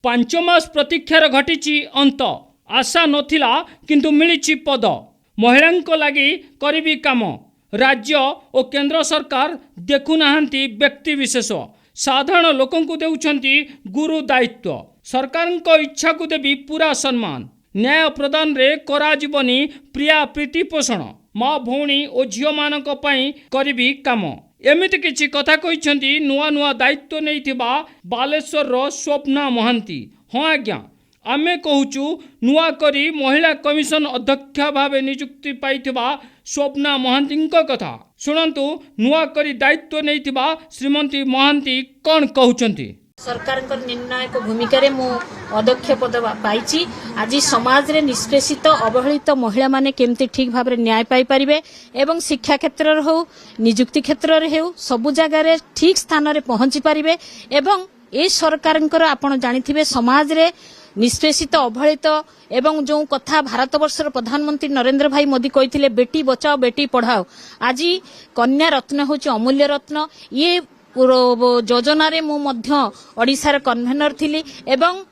5 मास प्रतीक्षार घटी अंत आशा नथिला किंतु मिली पद महिलांको लागि करिबी काम राज्य और केंद्र सरकार देखुनाहांती व्यक्ति विशेष साधारण लोकंकु देउछंती गुरु दायित्व सरकार इच्छा को देवी पूरा सम्मान न्याय प्रदान रे करा जीवनी प्रिया प्रीति पोषण माँ भौणी और झील मान करिबी काम एमिति किछि कथा कहिसेंती नुआ नुआ दायित्व नैथिबा बालेश्वर रो स्वप्ना महांती। हाँ आज्ञा आमे कहूचु नुआ करी महिला कमिशन अध्यक्ष भावे नियुक्ति पाइथिबा स्वप्ना महांती कथा शुणंतु नुआ करी दायित्व नैथिबा श्रीमती महांती कौन कहउचंती। सरकार निर्णायक भूमिका रे मु अध्यक्ष पद पाइछि। आज समाज रे निष्पेषित अवहेलित महिला माने केमती ठीक भाव न्याय पाई परिबे एवं शिक्षा क्षेत्र रे हो नियुक्ति क्षेत्र रे हो सबु जगह रे ठीक स्थान रे पहुंची परिबे एवं ए सरकार आपण जानिथिबे समाज रे निष्पेषित अवहेलित एवं जो कथा भारत वर्षर प्रधानमंत्री नरेंद्र भाई मोदी कहिथिले बेटी बचाओ बेटी पढ़ाओ आज कन्या रत्न होची अमूल्य रत्न ये योजना रे मु मध्य ओडिसा रे कन्वेनर थिली एवं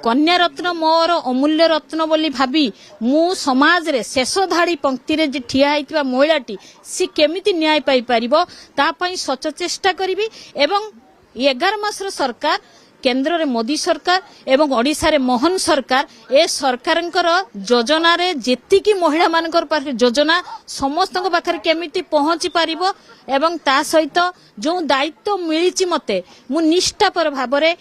कन्या रत्न मोर अमूल्य रत्न बोली भाबी मु समाज रे शेष धाड़ी पंक्ति रे जे ठिया हैतिबा महिलाटी सी केमिति न्याय पाई परिबो ता पई सचेष्टा करिवि एवं 11 मासर सरकार केंद्र रे मोदी सरकार एवं ओडिसा रे मोहन सरकार ए सरकारंकर योजना रे जेतिकी महिला मानकर पाखे योजना समस्त पाखे केमिति पहुंची पारिबो एवं ता सहित जो दायित्व मिलिछि मते मु निष्ठापर भाव रे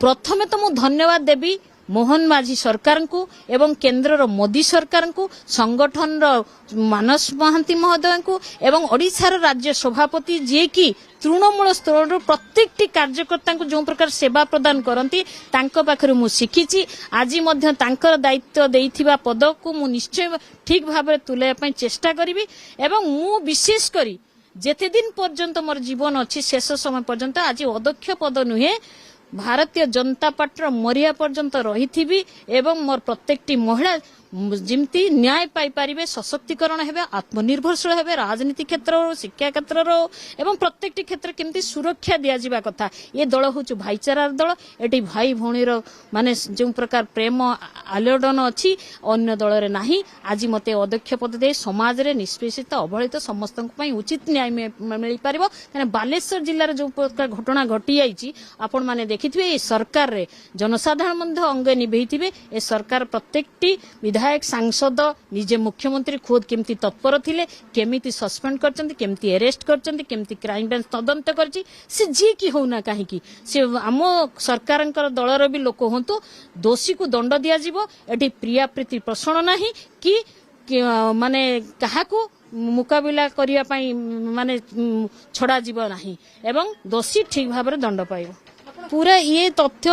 प्रथमे तो मु धन्यवाद देबी मोहन माझी सरकार को एवं केंद्र रो मोदी सरकार को संगठन रो मानस महांती महोदय को एवं ओडिसा रो राज्य सभापति जे की तृणमूल स्तर रो प्रत्येक कार्यकर्ता को जो प्रकार सेवा प्रदान करती तांको पाखरु मु शिखिछि आज मध्य तांकर दायित्व देइथिबा पद को मु निश्चय ठीक भाव रे तुले पई चेष्टा करिवि एवं मु विशेष करी जेते दिन पर्यंत मोर जीवन अछि शेष समय पर्यंत आज अध्यक्ष पद नुहे भारतीय जनता पार्टी मरिया पर्यंत रही एवं मोर प्रत्येक महिला जिमती न्याय पाई पारिबे सशक्तिकरण हेबे आत्मनिर्भरशील हेबे राजनीति क्षेत्र शिक्षा क्षेत्र एवं प्रत्येक क्षेत्र केमती सुरक्षा दिया जिबा कथा ये दल होचु भाईचारार दल एटी भाई भौणीर माने जो प्रकार प्रेम आलोडन अछि अन्य दल रे नाही आज मते अध्यक्ष पद दे समाज रे निष्पेषित अवहेलित समस्त पई उचित न्याय मिली पारिबो काने बालेश्वर जिल्ला रे जो प्रकार घटना घटी आइछि आपण माने देखिथिबे ए सरकार रे जनसाधारण मध्य अंग निभेइथिबे ए सरकार प्रत्येकटी विधायक सांसद निजे मुख्यमंत्री खुद केमती तत्पर थिले केमिति सस्पेंड करचंती केमती अरेस्ट करचंती केमती क्राइम ब्रांच तदंत करची से जी की होना काहे की से आम सरकारंकर दलर भी लोक होंतु दोषी को दंड दिया जिवो एठी प्रिया प्रीति पोषण नाही कि माने काहाकू मुकाबिला करिया पई माने छड़ा जीव नाही एवं दोषी ठीक भाव रे दंड पाइबो पूरा ये तथ्य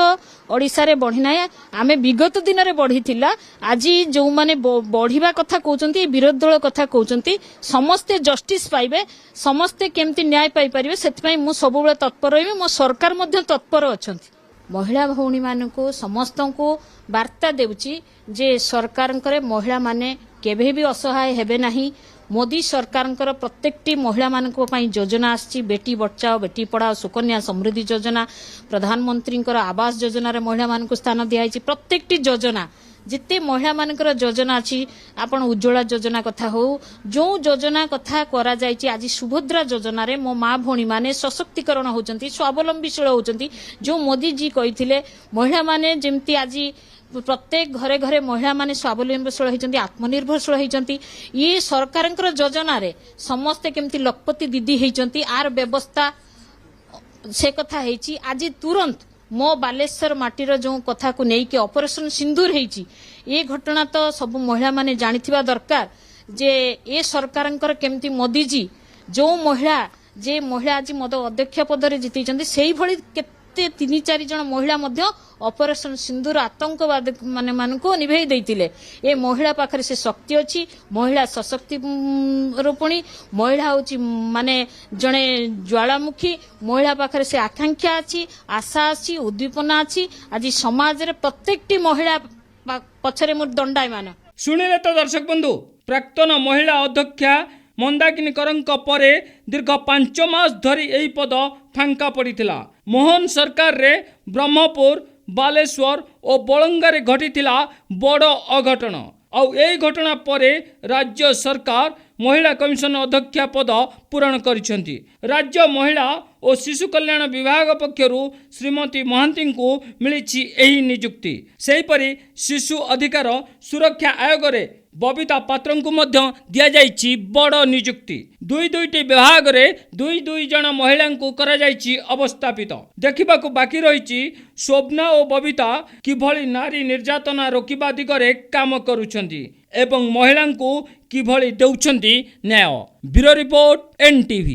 ओडिसा रे बढ़ी ना आमे विगत दिन रे बढ़ी थिला आज जो माने बढ़िबा कथा कहउचंती विरोध दल कथा कहउचंती समस्ते जस्टिस पाइबे समस्ते केमती न्याय पाई परिबे सेति पई मु सब बेले तत्पर रहिबे मो सरकार मध्ये तत्पर अछंती महिला भौणी मानकू समस्त को वार्ता देउची जे सरकारंकर महिला माने केबे भी असहाय हेबे नाही मोदी सरकारंकर प्रत्येकटी महिला मानक पई योजना आछि बेटी बचाओ बेटी पढ़ाओ सुकन्या समृद्धि योजना प्रधानमंत्री आवास योजना रे महिला मानक स्थान दियाइछि प्रत्येकटी योजना जिते महिला मानकर योजना अछि आपण उज्ज्वला योजना कथा हो जो योजना कथा करा जाइछि आज सुभद्रा योजना रे मो माँ भौणी माने सशक्तिकरण होचंती स्वावलंबीशील होचंती जो मोदी जी कहिथिले महिला माने जेमती आज प्रत्येक घरे घरे महिला माने स्वावलंबीशील होइचंती आत्मनिर्भरशील होइचंती ये सरकारंकर योजना रे समस्त केमती लखपति दीदी होइचंती आर व्यवस्था से कथा हेछि आज तुरंत मो बालेश्वर माटीर जो कथा को नेई के ऑपरेशन सिंदूर हेछि ये घटना तो सब महिला माने जानिथिबा दरकार जे ए सरकारंकर केमती मोदी जी जो महिला जे महिला आज मद अध्यक्ष पद रे जितैचंती सेही भली केते 3-4 जन महिला मध्य ऑपरेशन सिंदूर आतंकवाद माने मानको निभेई दैतिले ए महिला पाखरे से शक्ति अछि महिला सशक्ति रूपणी महिला होची माने जणे ज्वालामुखी महिला पाखरे से आकांक्षा अछि आशा अछि उद्दीपना अछि आज समाज रे प्रत्येकटी महिला पछरे मोर दंडायमान सुनिले तो दर्शक बंधु प्राक्तन महिला अध्यक्षा मंदाकिनी करंक परे दीर्घ 5 मास धरी एही पद फांका पड़िथिला मोहन सरकार रे ब्रह्मपुर ବାଲେଶ୍ୱର ଓ ବଳଙ୍ଗାରେ ଘଟିଥିଲା ବଡ଼ ଅଘଟଣ। ଆଉ ଏହି ଘଟଣା ପରେ ରାଜ୍ୟ ସରକାର ମହିଳା କମିଶନ ଅଧ୍ୟକ୍ଷା ପଦ ପୂରଣ କରିଛନ୍ତି। ରାଜ୍ୟ ମହିଳା ଓ ଶିଶୁ କଲ୍ୟାଣ ବିଭାଗ ପକ୍ଷରୁ ଶ୍ରୀମତୀ ମହାନ୍ତିଙ୍କୁ ମିଳିଛି ଏହି ନିଯୁକ୍ତି। ସେହିପରି ଶିଶୁ ଅଧିକାର ସୁରକ୍ଷା ଆୟୋଗରେ ବବିତା ପାତ୍ରଙ୍କୁ ମଧ୍ୟ ଦିଆଯାଇଛି ବଡ଼ ନିଯୁକ୍ତି। ଦୁଇଟି ବିଭାଗରେ ଦୁଇ ଜଣ ମହିଳାଙ୍କୁ କରାଯାଇଛି ଅବସ୍ଥାପିତ। ଦେଖିବାକୁ ବାକି ରହିଛି ଶୋଭନା ଓ ବବିତା କିଭଳି ନାରୀ ନିର୍ଯାତନା ରୋକିବା ଦିଗରେ କାମ କରୁଛନ୍ତି ଏବଂ ମହିଳାଙ୍କୁ କିଭଳି ଦେଉଛନ୍ତି ନ୍ୟାୟ। Bureau report, NTV।